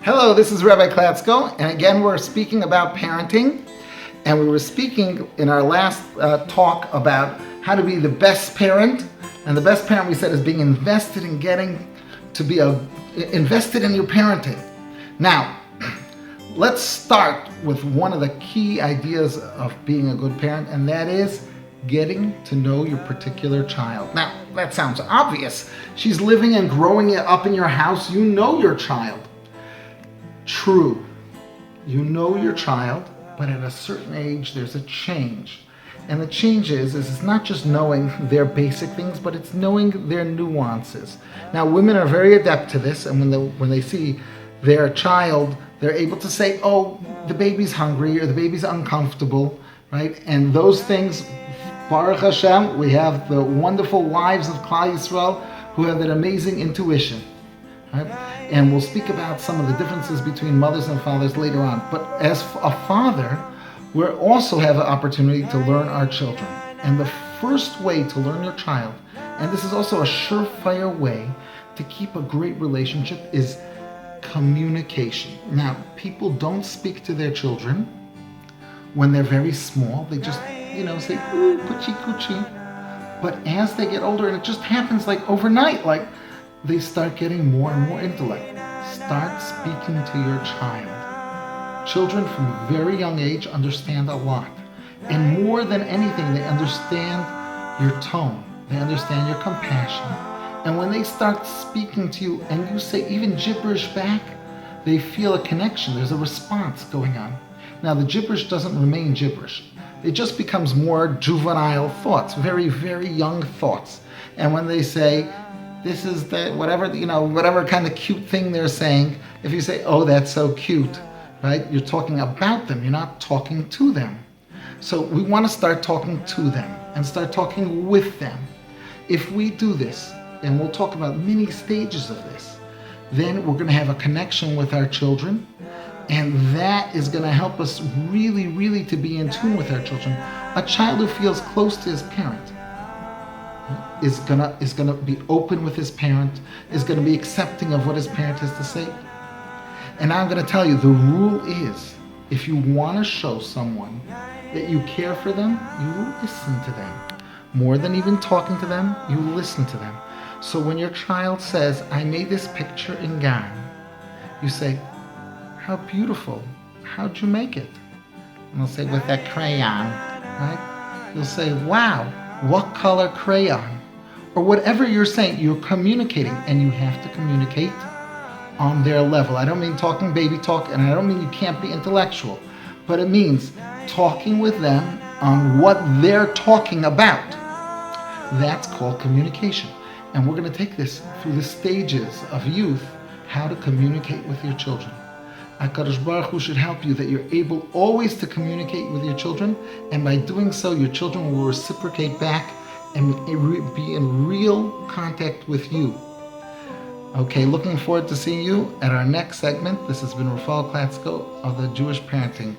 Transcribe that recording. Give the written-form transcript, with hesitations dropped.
Hello, this is Rabbi Klatzko, and again we're speaking about parenting, and we were speaking in our last talk about how to be the best parent, and the best parent we said is being invested in getting to be invested in your parenting. Now, let's start with one of the key ideas of being a good parent, and that is getting to know your particular child. Now, that sounds obvious. She's living and growing up in your house. You know your child. True, you know your child, but at a certain age there's a change. And the change is it's not just knowing their basic things, but it's knowing their nuances. Now, women are very adept to this, and when they see their child, they're able to say, oh, the baby's hungry or the baby's uncomfortable, right? And those things, Baruch Hashem, we have the wonderful wives of Klal Yisrael who have that amazing intuition. Right? And we'll speak about some of the differences between mothers and fathers later on. But as a father, we also have an opportunity to learn our children. And the first way to learn your child, and this is also a surefire way to keep a great relationship, is communication. Now, people don't speak to their children when they're very small. They just, say, ooh, coochie coochie. But as they get older, and it just happens like overnight, like they start getting more and more intellect. Start speaking to your child. Children from a very young age understand a lot. And more than anything, they understand your tone. They understand your compassion. And when they start speaking to you and you say even gibberish back, they feel a connection. There's a response going on. Now, the gibberish doesn't remain gibberish. It just becomes more juvenile thoughts, very, very young thoughts. And when they say, this is whatever kind of cute thing they're saying, if you say, oh, that's so cute, right? You're talking about them. You're not talking to them. So we want to start talking to them and start talking with them. If we do this, and we'll talk about many stages of this, then we're going to have a connection with our children, and that is going to help us really, really to be in tune with our children. A child who feels close to his parent is gonna be open with his parent, is gonna be accepting of what his parent has to say. And I'm gonna tell you, the rule is, if you want to show someone that you care for them, you listen to them. More than even talking to them, you listen to them. So when your child says, I made this picture in Gan, you say, how beautiful, how'd you make it? And they'll say, with that crayon, right? You'll say, wow, what color crayon? Or whatever you're saying, you're communicating, and you have to communicate on their level. I don't mean talking baby talk, and I don't mean you can't be intellectual, but it means talking with them on what they're talking about. That's called communication. And we're going to take this through the stages of youth, how to communicate with your children. HaKadosh Baruch Hu should help you that you're able always to communicate with your children, and by doing so, your children will reciprocate back and be in real contact with you. Okay, looking forward to seeing you at our next segment. This has been Raphael Klatzko of the Jewish Parenting.